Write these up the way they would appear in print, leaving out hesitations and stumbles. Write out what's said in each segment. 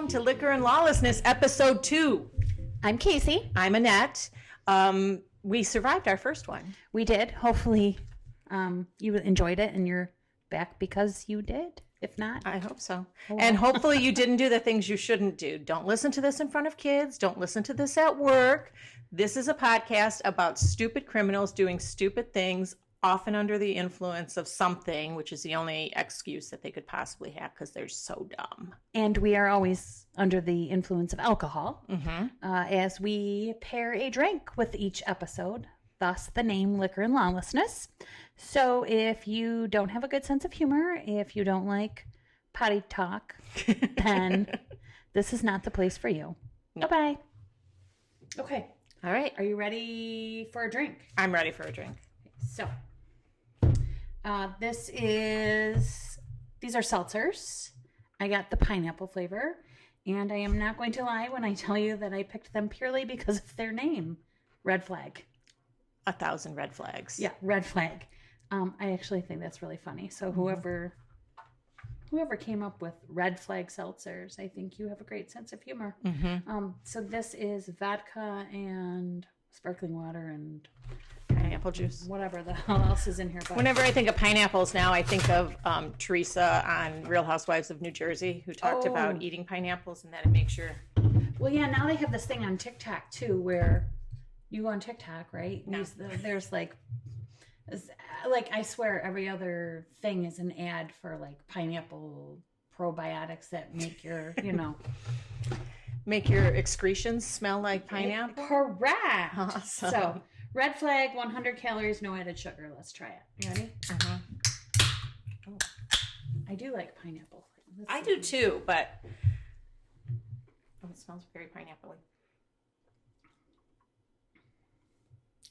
to Liquor and Lawlessness, episode 2. I'm Casey. I'm Annette. We survived our first one. We did. Hopefully, you enjoyed it and you're back because you did. If not, I hope so. Oh. And hopefully you didn't do the things you shouldn't do. Don't listen to this in front of kids. Don't listen to this at work. This is a podcast about stupid criminals doing stupid things, often under the influence of something, which is the only excuse that they could possibly have because they're so dumb. And we are always under the influence of alcohol as we pair a drink with each episode, thus the name Liquor and Lawlessness. So if you don't have a good sense of humor, if you don't like potty talk, then this is not the place for you. No. Bye-bye. Okay. All right. Are you ready for a drink? I'm ready for a drink. So, these are seltzers. I got the pineapple flavor, and I am not going to lie when I tell you that I picked them purely because of their name, Red Flag. 1,000 red flags. Yeah, Red Flag. I actually think that's really funny. So whoever came up with Red Flag seltzers, I think you have a great sense of humor. So this is vodka and sparkling water and pineapple juice. Whatever the hell else is in here. But whenever I think of pineapples now, I think of Teresa on Real Housewives of New Jersey, who talked about eating pineapples and that it makes your... Well, yeah, now they have this thing on TikTok, too, where you go on TikTok, right? No. There's like, I swear every other thing is an ad for, like, pineapple probiotics that make your, Make your excretions smell like pineapple? Correct. Awesome. So... Red Flag, 100 calories, no added sugar. Let's try it. You ready? Oh. I do like pineapple. I do too, but it smells very pineapple-y.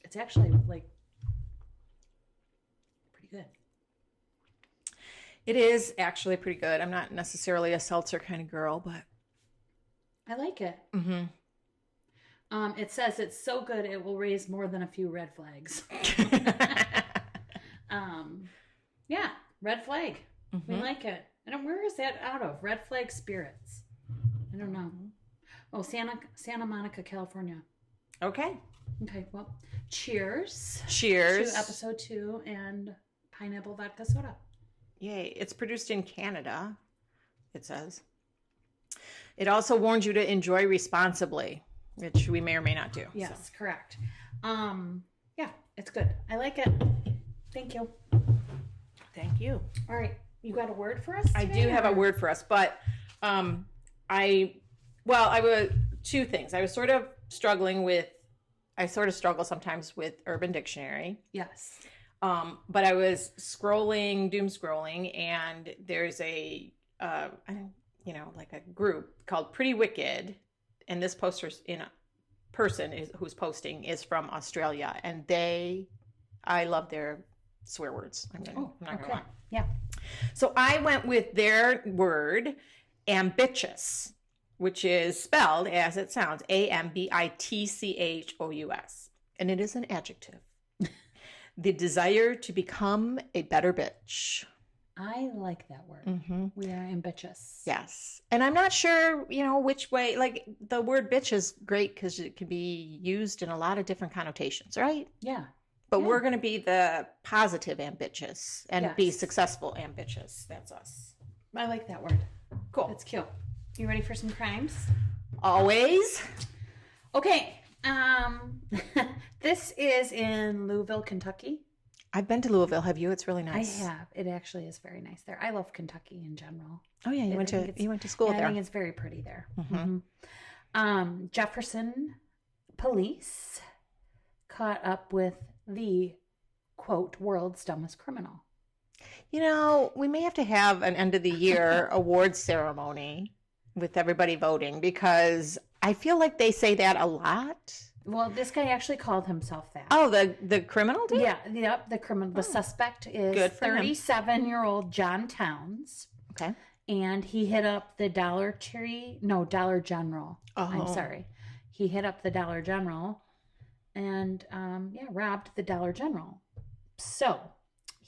It's actually like pretty good. It is actually pretty good. I'm not necessarily a seltzer kind of girl, but I like it. It says it's so good it will raise more than a few red flags. Yeah, Red Flag. We like it. And where is that out of? Red Flag Spirits. I don't know. Oh, Santa Monica, California. Okay, well, cheers. Cheers. To episode 2 and pineapple vodka soda. Yay. It's produced in Canada, it says. It also warns you to enjoy responsibly, which we may or may not do. Yes, correct. Yeah, it's good. I like it. Thank you. Thank you. All right. You got a word for us today? I do have a word for us, but I was two things. I sort of struggle sometimes with Urban Dictionary. Yes. But I was doom scrolling, and there's a group called Pretty Wicked. And this who's posting is from Australia, and I love their swear words. I'm not gonna lie. Yeah. So I went with their word, ambitious, which is spelled as it sounds, AMBITCHOUS, and it is an adjective. The desire to become a better bitch. I like that word. We are ambitious. Yes. And I'm not sure, which way, like the word bitch is great because it can be used in a lot of different connotations, right? Yeah. But we're going to be the positive ambitious and be Yes. successful ambitious. That's us. I like that word. Cool. That's cute. You ready for some crimes? Always. Okay. This is in Louisville, Kentucky. I've been to Louisville. Have you? It's really nice. I have. It actually is very nice there. I love Kentucky in general. Oh yeah, you went to school there. I think it's very pretty there. Jefferson police caught up with the quote world's dumbest criminal. We may have to have an end of the year awards ceremony with everybody voting because I feel like they say that a lot. Well, this guy actually called himself that. Oh, the criminal did? Yeah, yep, the criminal. The suspect is 37-year-old John Towns. Okay. And he hit up the Dollar General. Oh. I'm sorry. He hit up the Dollar General and robbed the Dollar General. So,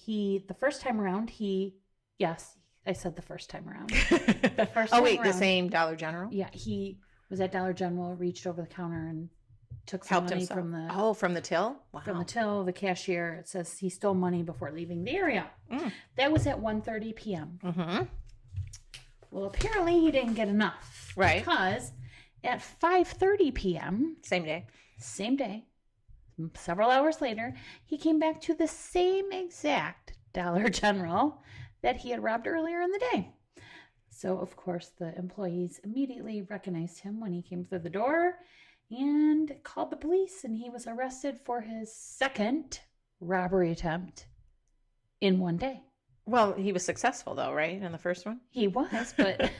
the first time around, he I said the first time around. The first Oh, time wait, the around, same Dollar General? Yeah, he was at Dollar General, reached over the counter and took some Helped money himself. from the Oh, from the till? Wow. from the till, the cashier. It says he stole money before leaving the area. That was at 1:30 p.m. Mm-hmm. Well, apparently he didn't get enough. Right. Because at 5:30 p.m., Same day. same day, several hours later, he came back to the same exact Dollar General that he had robbed earlier in the day. So, of course, the employees immediately recognized him when he came through the door and called the police, and he was arrested for his second robbery attempt in one day. Well, he was successful, though, right? In the first one? He was, but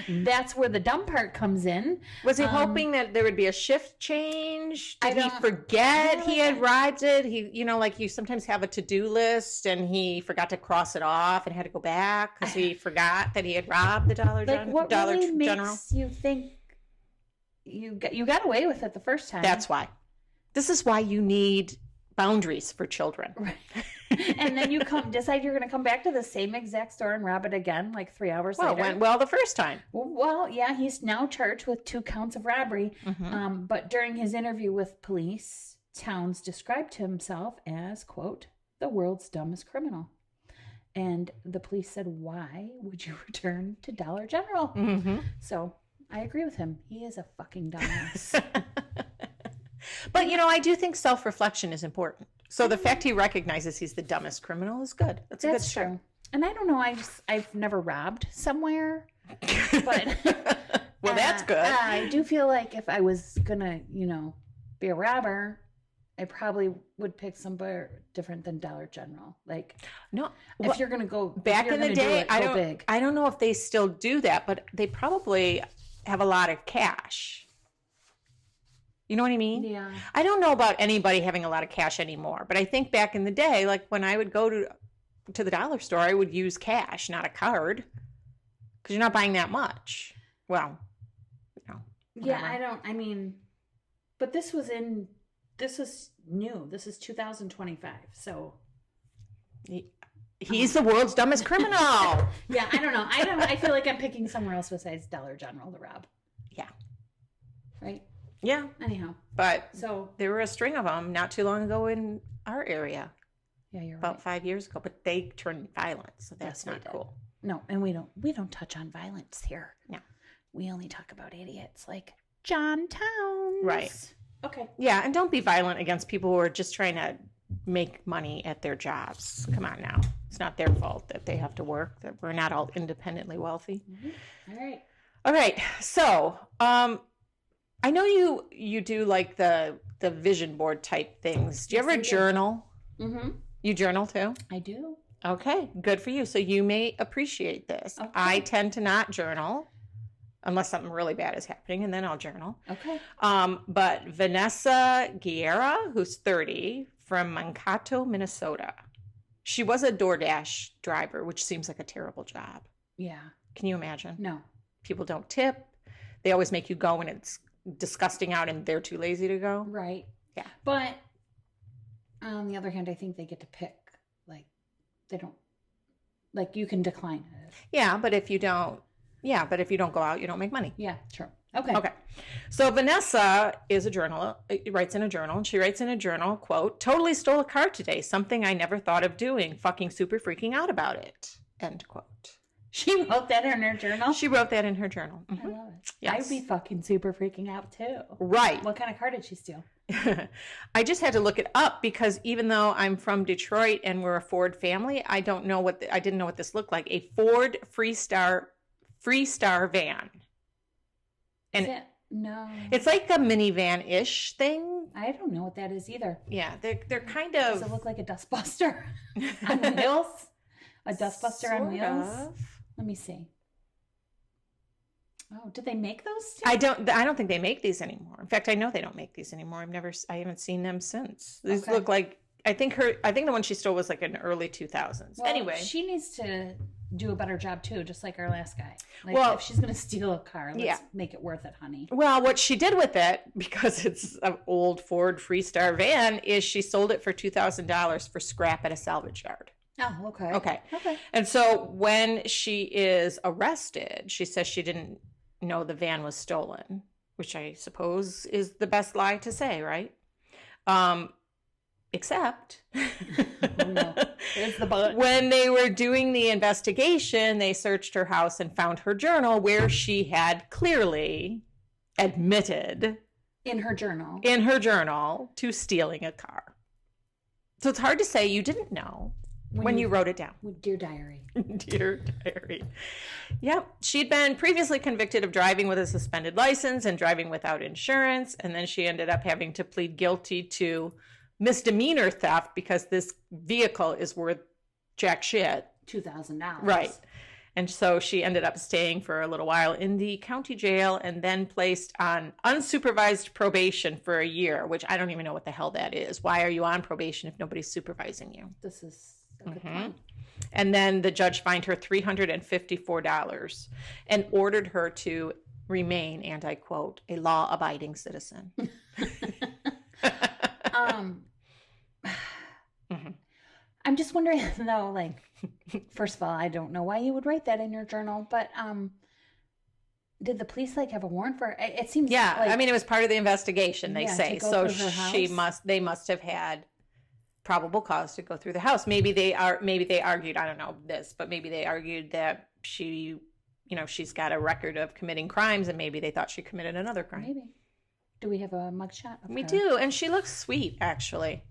that's where the dumb part comes in. Was he hoping that there would be a shift change? Did he don't- forget I he had robbed it? He, like you sometimes have a to-do list and he forgot to cross it off and had to go back because he forgot that he had robbed the Dollar What really General. makes you think you got away with it the first time? That's why. This is why you need boundaries for children. Right. And then you decide you're going to come back to the same exact store and rob it again like 3 hours Well, it later. went well the first time. Well, yeah, he's now charged with 2 counts of robbery. Mm-hmm. But during his interview with police, Towns described himself as, quote, the world's dumbest criminal. And the police said, why would you return to Dollar General? Mm-hmm. So I agree with him. He is a fucking dumbass. But, I do think self-reflection is important. So the fact he recognizes he's the dumbest criminal is good. That's a good start. True. And I don't know, I've never robbed somewhere, but Well, that's good. I do feel like if I was gonna, be a robber, I probably would pick somewhere different than Dollar General. Like, No, if you're gonna go back in the day, I don't know if they still do that, but they probably have a lot of cash. You know what I mean? Yeah. I don't know about anybody having a lot of cash anymore, but I think back in the day, like when I would go to the dollar store, I would use cash, not a card, because you're not buying that much. Well, Yeah, but this is new. This is 2025. So he's the world's dumbest criminal. yeah, I don't know. I feel like I'm picking somewhere else besides Dollar General to rob. Yeah. Right? Yeah. Anyhow. But So there were a string of them not too long ago in our area. yeah, you're About right. 5 years ago, but they turned violent, so that's Yes, they not did. cool. No, and we don't touch on violence here. No. We only talk about idiots like John Towns. Right. Okay. Yeah, and don't be violent against people who are just trying to make money at their jobs. Come on now. It's not their fault that they have to work, that we're not all independently wealthy. Mm-hmm. All right. All right. So, I know you do like the vision board type things. Do you Yes, ever I do. journal? Mm-hmm. You journal too? I do. Okay, good for you. So you may appreciate this. Okay. I tend to not journal unless something really bad is happening, and then I'll journal. Okay. But Vanessa Guerra, who's 30, from Mankato, Minnesota. She was a DoorDash driver, which seems like a terrible job. Yeah. Can you imagine? No. People don't tip. They always make you go when it's disgusting out and they're too lazy to go. Right. Yeah. But on the other hand, I think they get to pick. Like, they don't. Like, you can decline it. Yeah, but if you don't go out, you don't make money. Yeah. Sure. Okay. Okay. So Vanessa is a journalist, writes in a journal, and she writes in a journal, quote, totally stole a car today, something I never thought of doing, fucking super freaking out about it, end quote. She wrote that in her journal. She wrote that in her journal. I Mhm. love it. Yes. I'd be fucking super freaking out too. Right. What kind of car did she steal? I just had to look it up because even though I'm from Detroit and we're a Ford family, I didn't know what this looked like. A Ford Freestar van. And Is it? No. it's like a minivan-ish thing. I don't know what that is either. Yeah, they're kind Does of it look like a dustbuster on wheels? A dustbuster on sort wheels? of. Let me see. Oh, did they make those still? I don't think they make these anymore. In fact, I know they don't make these anymore. I haven't seen them since. These Okay. look like I think the one she stole was like in the early 2000s. Well, anyway, she needs to do a better job too, just like our last guy. Like, Well, if she's gonna steal a car, let's yeah. make it worth it, honey. well, what she did with it, because it's an old Ford Freestar van, is she sold it for $2,000 for scrap at a salvage yard. Oh, okay. Okay. Okay. And so when she is arrested, she says she didn't know the van was stolen, which I suppose is the best lie to say, right? Except Oh, no. There's the but. when they were doing the investigation, they searched her house and found her journal where she had clearly admitted In her journal. to stealing a car. So it's hard to say you didn't know when you wrote it down. Dear diary. Dear diary. Yep. She'd been previously convicted of driving with a suspended license and driving without insurance. And then she ended up having to plead guilty to misdemeanor theft because this vehicle is worth jack shit. $2,000. Right. And so she ended up staying for a little while in the county jail and then placed on unsupervised probation for a year, which I don't even know what the hell that is. Why are you on probation if nobody's supervising you? This is a good point. And then the judge fined her $354 and ordered her to remain, and I quote, a law-abiding citizen. I'm just wondering, though, like, first of all, I don't know why you would write that in your journal, but did the police like have a warrant for it? It seems yeah, like, I mean, it was part of the investigation, they say. So they must have had probable cause to go through the house. Maybe they argued, I don't know this, but maybe they argued that she, she's got a record of committing crimes and maybe they thought she committed another crime. Maybe. Do we have a mugshot of We her? do, and she looks sweet, actually.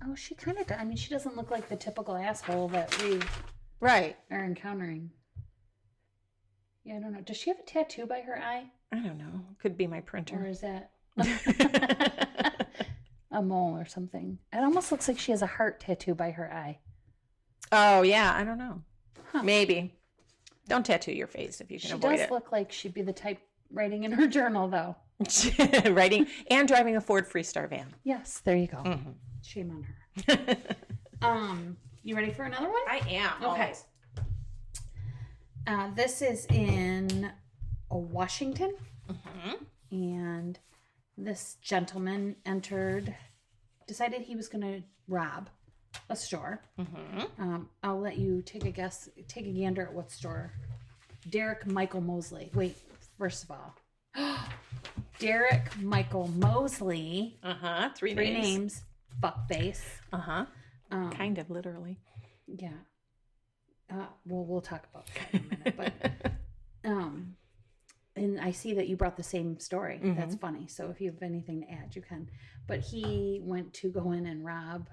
Oh, she kind of does. I mean, she doesn't look like the typical asshole that we Right. are encountering. Yeah, I don't know. Does she have a tattoo by her eye? I don't know. Could be my Or printer. is that a mole or something? It almost looks like she has a heart tattoo by her eye. Oh, yeah. I don't know. Huh. Maybe. Don't tattoo your face if you can avoid it. She does look like she'd be the type writing in her journal, though. Writing and driving a Ford Freestar van. Yes, there you go. Mm-hmm. Shame on her. You ready for another one? I am. Okay. This is in Washington. Mm-hmm. And this gentleman decided he was going to rob a store. Mm-hmm. I'll let you take a gander at what store. Derek Michael Mosley. Wait, first of all. Derek Michael Mosley. Three names. Fuckface. Kind of, literally. Yeah. Well, we'll talk about that in a minute. But, and I see that you brought the same story. Mm-hmm. That's funny. So if you have anything to add, you can. But he went to go in and rob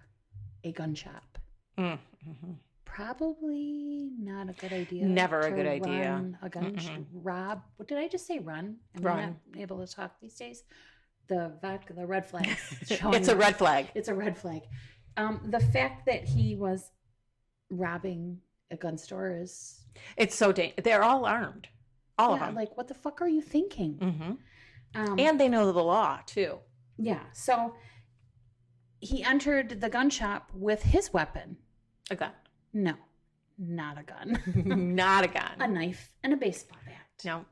a gun shop. Mm-hmm. Probably not a good idea. Never a good idea. Run a gun rob. What did I just say? Run. Run. I'm not able to talk these days. The red flag. It's a red flag. It's a red flag. The fact that he was robbing a gun store is... It's so dangerous. They're all armed. All of them. Like, what the fuck are you thinking? Mm-hmm. And they know the law, too. Yeah. So he entered the gun shop with his weapon. A gun. No, not a gun. Not a gun. A knife and a baseball bat. No.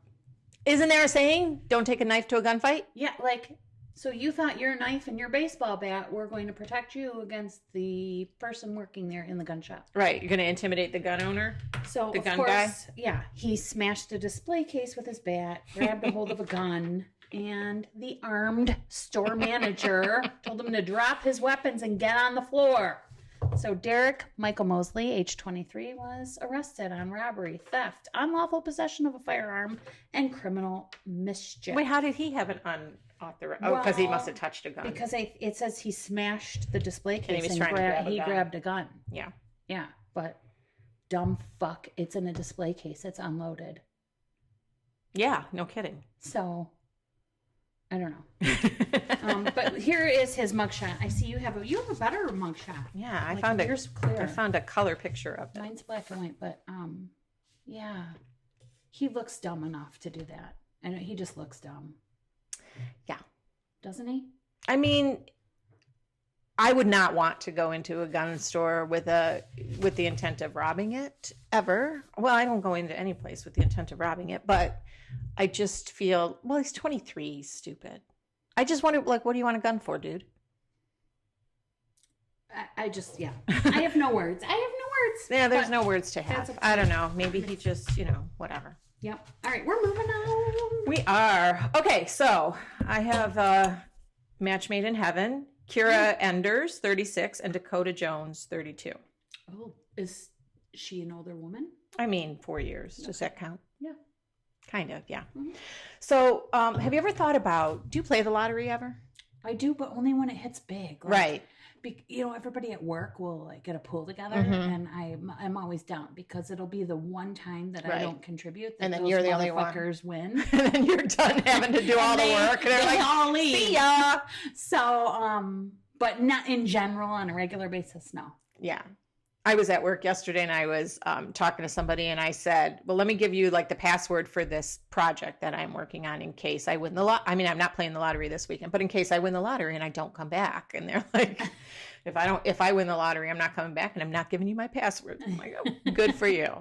Isn't there a saying, don't take a knife to a gunfight? Yeah, like... So you thought your knife and your baseball bat were going to protect you against the person working there in the gun shop. Right. You're going to intimidate the gun owner? So, the of gun course, guy? Yeah. He smashed a display case with his bat, grabbed a hold of a gun, and the armed store manager told him to drop his weapons and get on the floor. So Derek Michael Mosley, age 23, was arrested on robbery, theft, unlawful possession of a firearm, and criminal mischief. Wait, how did he have an unauthorized? Oh, because he must have touched a gun. Because it says he smashed the display case and he was trying to grab a gun. Grabbed a gun. Yeah. Yeah, but dumb fuck, it's in a display case. It's unloaded. Yeah, no kidding. So, I don't know. But here is his mugshot. I see you have a better mugshot. Yeah, I found a color picture of it. Mine's black and white, but yeah, he looks dumb enough to do that. And he just looks dumb. Yeah, doesn't he? I mean, I would not want to go into a gun store with the intent of robbing it ever. Well, I don't go into any place with the intent of robbing it, but I just feel, well, he's 23, he's stupid. I just wonder, like, what do you want a gun for, dude? I just, yeah. I have no words. words. Yeah, there's no words to that's have. okay. I don't know. Maybe he just, whatever. Yep. All right, we're moving on. We are. Okay, so I have Match Made in Heaven, Kira Enders, 36, and Dakota Jones, 32. Oh, is she an older woman? I mean, 4 years. Does that count? Yeah. Kind of, yeah. Mm-hmm. So have you ever thought about, do you play the lottery ever? I do, but only when it hits big. Right. Everybody at work will get a pool together, and I'm always down because it'll be the one time that I don't contribute, that and then those you're the only motherfuckers win, and then you're done having to do all the work, and they're they like, all leave. "See ya." So, but not in general on a regular basis. No. Yeah. I was at work yesterday and I was talking to somebody and I said, well, let me give you like the password for this project that I'm working on in case I win the lot. I mean, I'm not playing the lottery this weekend, but in case I win the lottery and I don't come back. And they're like, if I win the lottery, I'm not coming back and I'm not giving you my password. I'm like, oh, good for you.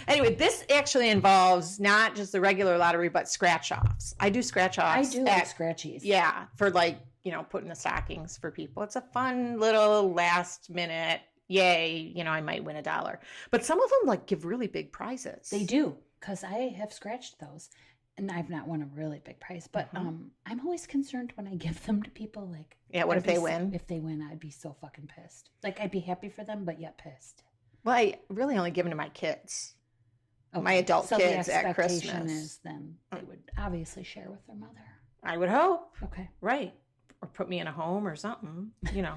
Anyway, this actually involves not just the regular lottery, but scratch offs. I do scratch offs. I do like scratchies. Yeah. For putting the stockings for people. It's a fun little last minute, yay, I might win $1. But some of them give really big prizes. They do, because I have scratched those and I've not won a really big prize, but I'm always concerned when I give them to people. What if they win? If they win, I'd be so fucking pissed. I'd be happy for them, but yet pissed. Well, I really only give them to my kids. Okay. My adult kids at Christmas. The expectation is then they would obviously share with their mother. I would hope. Okay. Right. Or put me in a home or something,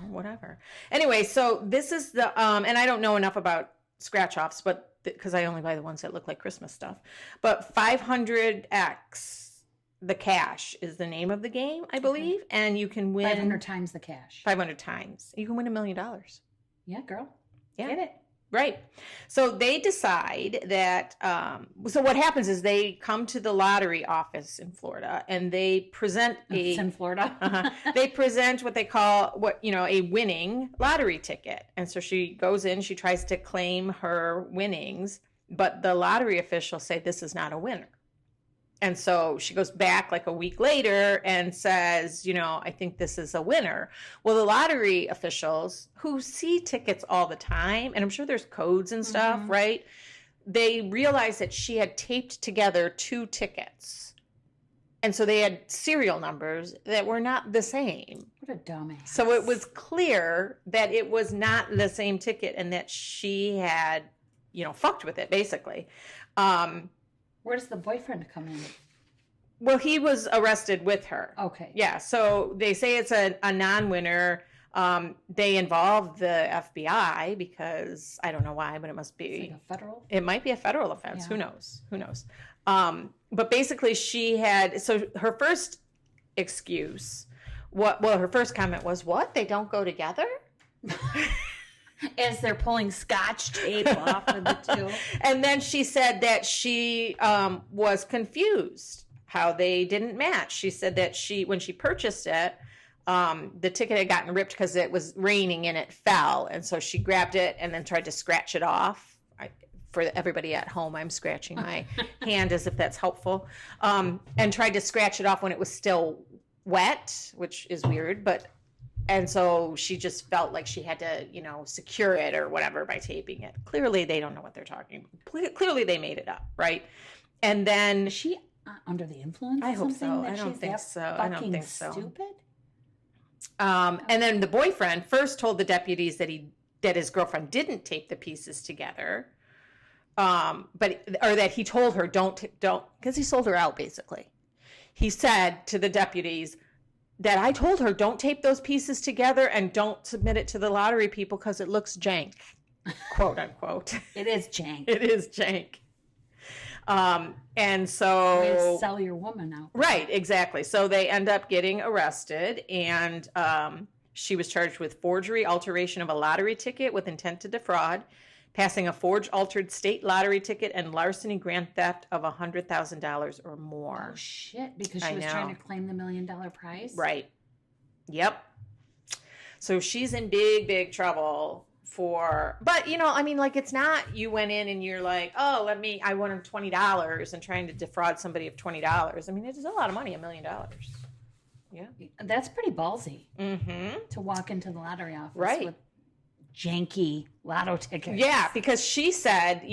whatever. Anyway, so this is the, and I don't know enough about scratch offs, but because I only buy the ones that look like Christmas stuff. But 500X, the cash is the name of the game, I believe. Okay. And you can win 500 times the cash. 500 times. You can win $1 million. Yeah, girl. Yeah. Get it. Right. So they decide that, so what happens is they come to the lottery office in Florida and they present It's in Florida. They present what they call a winning lottery ticket. And so she goes in, she tries to claim her winnings, but the lottery officials say this is not a winner. And so she goes back a week later and says, I think this is a winner. Well, the lottery officials who see tickets all the time, and I'm sure there's codes and stuff, right? They realized that she had taped together 2 tickets. And so they had serial numbers that were not the same. What a dumbass. So it was clear that it was not the same ticket and that she had, fucked with it, basically. Where does the boyfriend come in? Well, he was arrested with her. Okay. Yeah. So they say it's a non-winner. They involve the FBI because I don't know why, but it must be it's a federal. It might be a federal offense. Yeah. Who knows? But basically her first excuse, her first comment was, what? They don't go together? As they're pulling scotch tape off of the 2. And then she said that she was confused how they didn't match. She said that when she purchased it, the ticket had gotten ripped because it was raining and it fell. And so she grabbed it and then tried to scratch it off. For everybody at home, I'm scratching my hand as if that's helpful. And tried to scratch it off when it was still wet, which is weird, and so she just felt like she had to, secure it or whatever by taping it. Clearly, they don't know what they're talking about. Clearly, they made it up, right? And then is she under the influence? I hope so. I don't think so. I don't think so. Stupid. And then the boyfriend first told the deputies that his girlfriend didn't tape the pieces together, or that he told her don't because he sold her out basically. He said to the deputies that I told her don't tape those pieces together and don't submit it to the lottery people because it looks jank, quote unquote. It is jank. It is jank. And so sell your woman out. Right, exactly. So they end up getting arrested, and she was charged with forgery, alteration of a lottery ticket with intent to defraud, passing a forged, altered state lottery ticket, and larceny, grand theft of $100,000 or more. Oh shit! Because she was trying to claim the $1 million prize. Right. Yep. So she's in big, big trouble. But it's not you went in and you're like, oh, I won $20 and trying to defraud somebody of $20. I mean, it is a lot of money, $1 million. Yeah. That's pretty ballsy. Mm-hmm. To walk into the lottery office right. with janky lotto tickets. Yeah, because she said,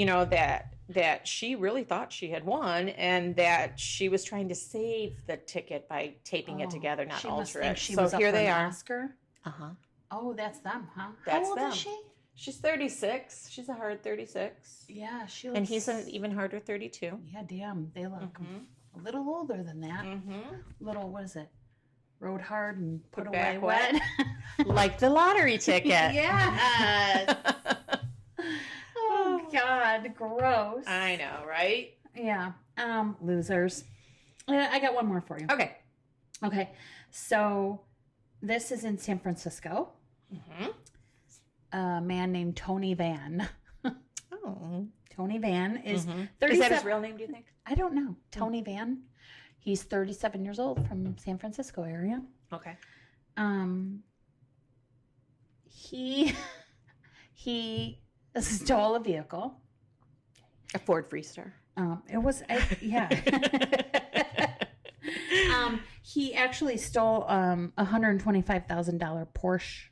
that she really thought she had won and that she was trying to save the ticket by taping it together, not alter it. She was up here for they an are. Oscar. Uh-huh. Oh, that's them, huh? That's How old them. is she? She's 36. She's a hard 36. Yeah, she looks... And he's an even harder 32. Yeah, damn. They look a little older than that. Little, what is it? Rode hard and put away wet. Like the lottery ticket. Yes. Oh, God. Gross. I know, right? Yeah. Losers. I got one more for you. Okay. So this is in San Francisco. A man named Tony Van. Oh. Tony Van is 37. Is that his real name, do you think? I don't know. Tony Van. He's 37 years old from San Francisco area. Okay. He stole a vehicle. A Ford Freestar. It was, yeah. He actually stole a $125,000 Porsche.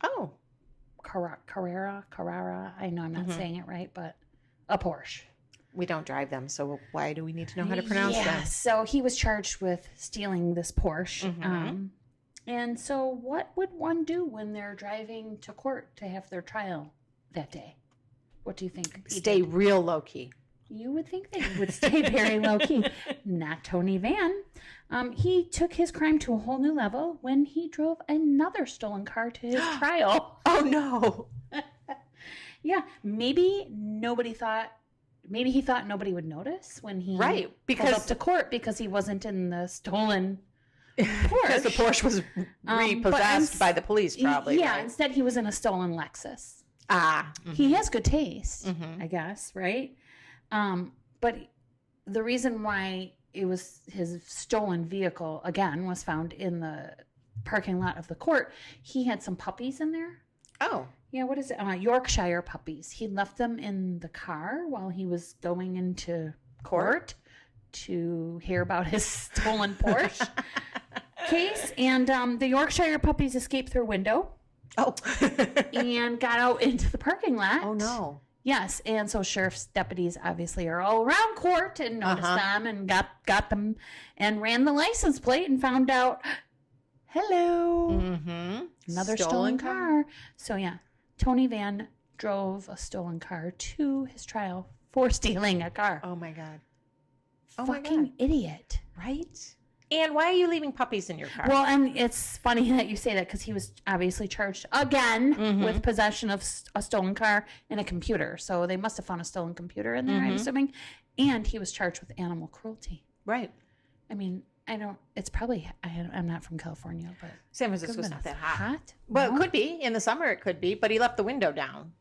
Oh. Carrera. I know I'm not saying it right, but a Porsche. We don't drive them, so why do we need to know how to pronounce them? So he was charged with stealing this Porsche. And so what would one do when they're driving to court to have their trial that day? What do you think? Stay real low-key. You would think they would stay very low-key. Not Tony Van. He took his crime to a whole new level when he drove another stolen car to his trial. Oh, no. Yeah, maybe he thought nobody would notice when he because pulled up to court because he wasn't in the stolen Porsche. Because the Porsche was repossessed by the police, probably. Yeah, right? Instead he was in a stolen Lexus. Ah. He has good taste, I guess, right? But the reason why it was his stolen vehicle, again, was found in the parking lot of the court, he had some puppies in there. Oh. Yeah, what is it? Yorkshire puppies. He left them in the car while he was going into court to hear about his stolen Porsche case. And the Yorkshire puppies escaped through a window. Oh. And got out into the parking lot. Oh, no. Yes, and so sheriff's deputies obviously are all around court and noticed them and got them and ran the license plate and found out, hello, another stolen car. So yeah, Tony Van drove a stolen car to his trial for stealing a car. Oh my God. Fucking idiot, right? And why are you leaving puppies in your car? Well, and it's funny that you say that because he was obviously charged again with possession of a stolen car and a computer. So they must have found a stolen computer in there, I'm assuming. And he was charged with animal cruelty. Right. I mean, it's probably, I'm not from California, but. San Francisco's not that hot. Well, no? It could be. In the summer it could be, but he left the window down.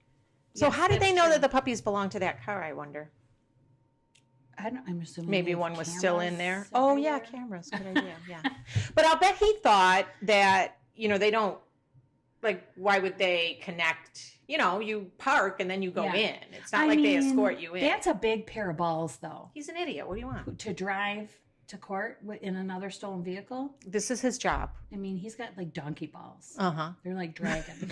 So yes, how did they know true. that the puppies belonged to that car, I wonder? I'm assuming maybe one was still in there. Everywhere. Oh, yeah, cameras. Good idea. Yeah. But I'll bet he thought that, they don't, like, why would they connect? You park and then you go in. It's not they escort you in. That's a big pair of balls, though. He's an idiot. What do you want? To drive to court in another stolen vehicle. This is his job. I mean, he's got, like, donkey balls. They're like dragon.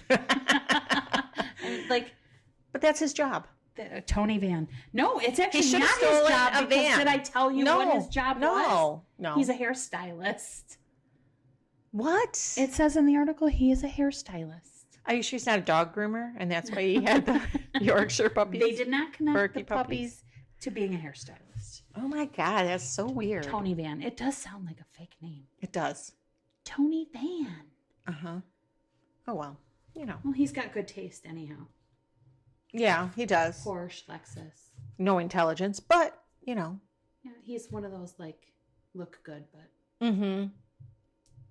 But that's his job. Tony Van. No, it's actually he not his job. A van. Did I tell you what his job was? No. He's a hairstylist. What? It says in the article he is a hairstylist. Are you sure he's not a dog groomer? And that's why he had the Yorkshire puppies? They did not connect the Berkey puppies to being a hairstylist. Oh my God, that's so weird. Tony Van. It does sound like a fake name. It does. Tony Van. Oh, well. Well, he's got good taste anyhow. Yeah, he does. Porsche, Lexus. No intelligence, but, Yeah, he's one of those, look good, but...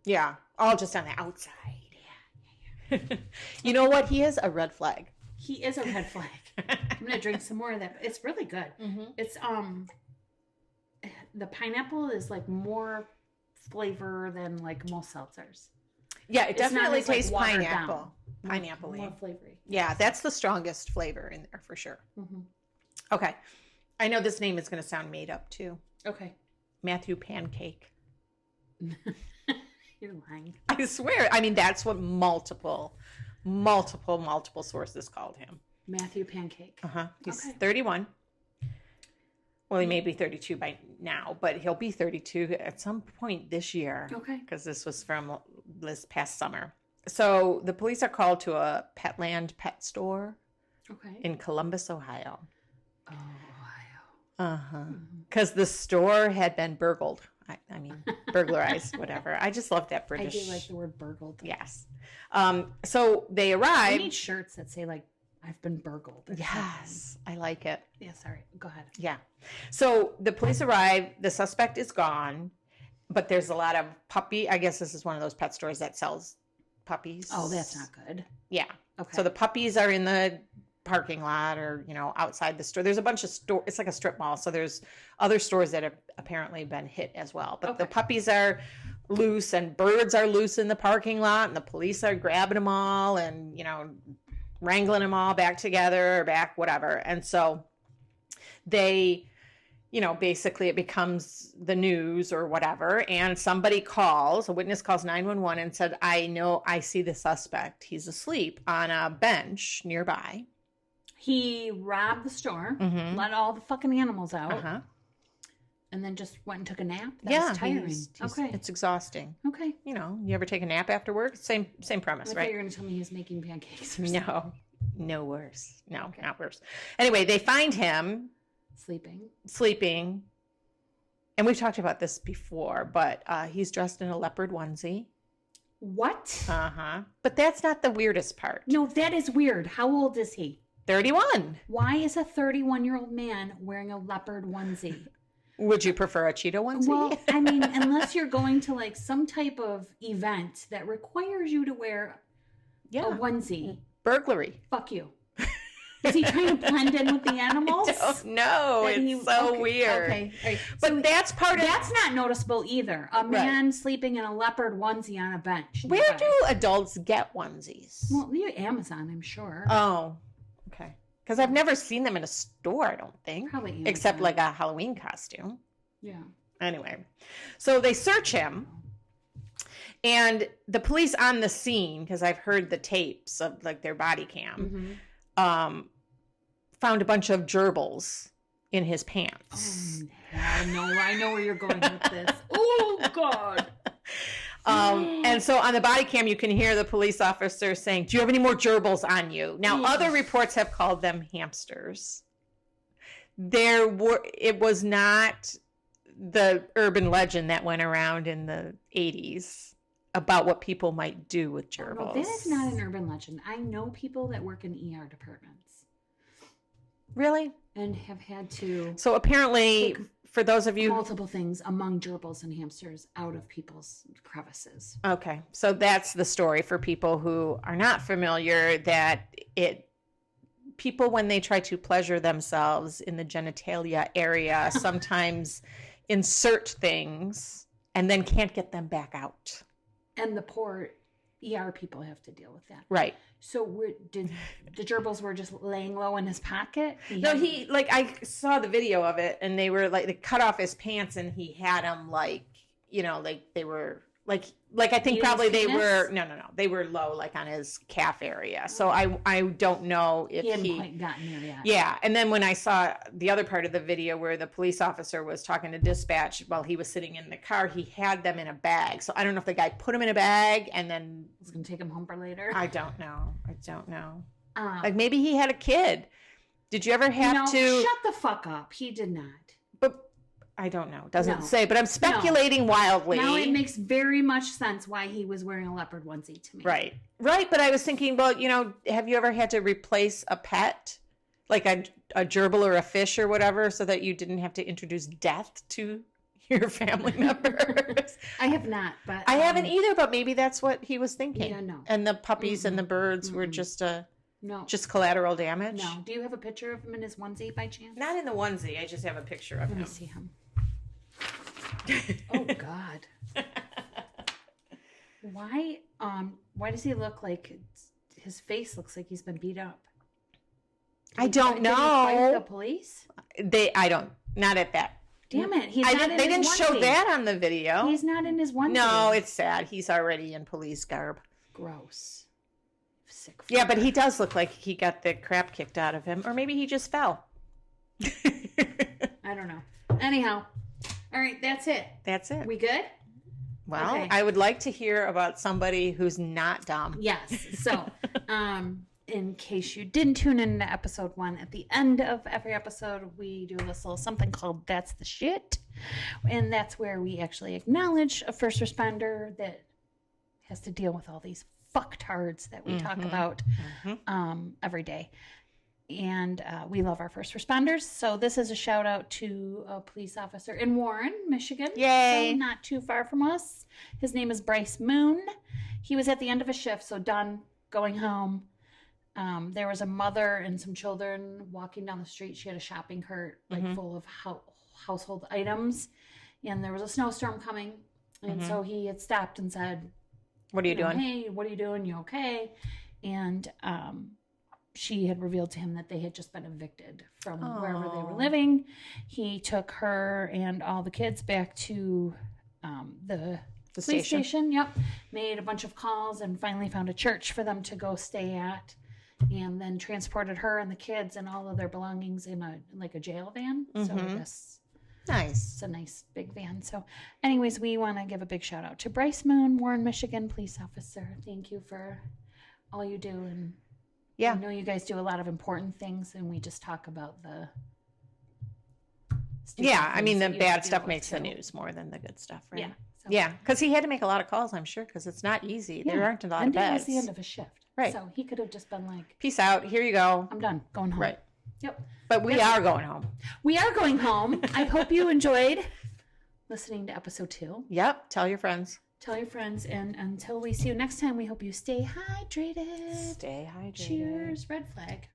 Yeah, all just on the outside. Yeah. You know what? He is a red flag. He is a red flag. I'm going to drink some more of that. It's really good. It's, the pineapple is, more flavor than, most seltzers. Yeah, it definitely not as, tastes pineapple. Pineapple. More flavory. Yeah, that's the strongest flavor in there for sure. Okay. I know this name is going to sound made up too. Okay. Matthew Pancake. You're lying. I swear. I mean, that's what multiple Multiple sources called him. Matthew Pancake. He's 31. Well, he may be 32 by now, but he'll be 32 at some point this year. Okay. Because this was from this past summer. So the police are called to a Petland pet store in Columbus, Ohio. Oh, Ohio. Because the store had been burgled. I mean, burglarized, whatever. I just love that British. I do like the word burgled. Yes. So they arrive. We need shirts that say, like, I've been burgled. Yes, I like it. Yeah, sorry. Go ahead. Yeah. So the police arrive. The suspect is gone, but there's a lot of puppy. I guess this is one of those pet stores that sells puppies. Oh, that's not good. Yeah. Okay. So the puppies are in the parking lot or, outside the store. There's a bunch of store. It's like a strip mall. So there's other stores that have apparently been hit as well. But the puppies are loose and birds are loose in the parking lot and the police are grabbing them all and, wrangling them all back together or back, whatever. And so they, basically it becomes the news or whatever. And somebody calls, a witness calls 911 and said, I see the suspect. He's asleep on a bench nearby. He robbed the store, let all the fucking animals out, and then just went and took a nap. That's tiring. Okay. It's exhausting. Okay. You ever take a nap after work? Same premise, I right? thought you were going to tell me he was making pancakes. No worse. No, not worse. Anyway, they find him sleeping. And we've talked about this before, but he's dressed in a leopard onesie. What? But that's not the weirdest part. No, that is weird. How old is he? 31. Why is a 31-year-old man wearing a leopard onesie? Would you prefer a cheetah onesie? Well, I mean, unless you're going to like some type of event that requires you to wear a onesie. Burglary. Fuck you. Is he trying to blend in with the animals? I don't know. It's so weird. Okay. Right. But so that's that's not noticeable either. A man sleeping in a leopard onesie on a bench. Where do adults get onesies? Well, Amazon, I'm sure. Oh, okay. Because I've never seen them in a store, I don't think. Probably Amazon. Except like a Halloween costume. Yeah. Anyway, so they search him. And the police on the scene, because I've heard the tapes of like their body cam, found a bunch of gerbils in his pants. I know where you're going with this. Oh, God. And so on the body cam, you can hear the police officer saying, "Do you have any more gerbils on you?" Now, other reports have called them hamsters. It was not the urban legend that went around in the 80s about what people might do with gerbils. No, that is not an urban legend. I know people that work in ER departments. Really? And have had to... So apparently, for those of you... multiple things among gerbils and hamsters out of people's crevices. Okay. So that's the story for people who are not familiar, that people, when they try to pleasure themselves in the genitalia area, sometimes insert things and then can't get them back out. And the poor ER people have to deal with that. Right. So did the gerbils were just laying low in his pocket? I saw the video of it, and they were like, they cut off his pants and he had them like they were like I think probably they were they were low, like on his calf area. So I don't know if he hadn't quite gotten there yet. Yeah, and then when I saw the other part of the video where the police officer was talking to dispatch while he was sitting in the car, he had them in a bag. So I don't know if the guy put them in a bag and then was going to take them home for later. I don't know. Like maybe he had a kid. Did you ever have to? Shut the fuck up. He did not. But I don't know. It doesn't say, but I'm speculating wildly. Now it makes very much sense why he was wearing a leopard onesie to me. Right. But I was thinking, well, have you ever had to replace a pet, like a gerbil or a fish or whatever, so that you didn't have to introduce death to your family members? I have not, but I haven't either. But maybe that's what he was thinking. Yeah, no. And the puppies and the birds were just collateral damage. No. Do you have a picture of him in his onesie by chance? Not in the onesie. I just have a picture of him. Let me see him. Oh God. Why does he look like his face looks like he's been beat up? I don't know. Did he fight the police? Not at that. Damn it. They didn't show that on the video. He's not in his onesie. No, it's sad. He's already in police garb. Gross. sick. Yeah, but he does look like he got the crap kicked out of him, or maybe he just fell. I don't know. Anyhow, all right, that's it. That's it. We good? Well, okay. I would like to hear about somebody who's not dumb. Yes. So, in case you didn't tune in to episode 1, at the end of every episode, we do this little something called That's the Shit. And that's where we actually acknowledge a first responder that has to deal with all these fucktards that we talk about every day. And we love our first responders. So this is a shout out to a police officer in Warren, Michigan. Yay. So not too far from us. His name is Bryce Moon. He was at the end of a shift, so done going home. There was a mother and some children walking down the street. She had a shopping cart full of household items. And there was a snowstorm coming. And so he had stopped and said, what are you doing? Hey, what are you doing? You okay? And she had revealed to him that they had just been evicted from wherever they were living. He took her and all the kids back to the police station. Yep. Made a bunch of calls and finally found a church for them to go stay at. And then transported her and the kids and all of their belongings in a jail van. So I guess nice. It's a nice big van. So anyways, we want to give a big shout out to Bryce Moon, Warren, Michigan police officer. Thank you for all you do. And I know you guys do a lot of important things, and we just talk about the I mean, the bad stuff makes the news more than the good stuff, right? Yeah. So. Yeah, because he had to make a lot of calls, I'm sure, because it's not easy. There aren't a lot of beds. And it was the end of a shift. Right. So he could have just been like, peace out. Here you go. I'm done. Going home. Right. Yep. But we are going home. We are going home. I hope you enjoyed listening to episode 2. Yep. Tell your friends. Tell your friends. And until we see you next time, we hope you stay hydrated. Stay hydrated. Cheers. Red flag.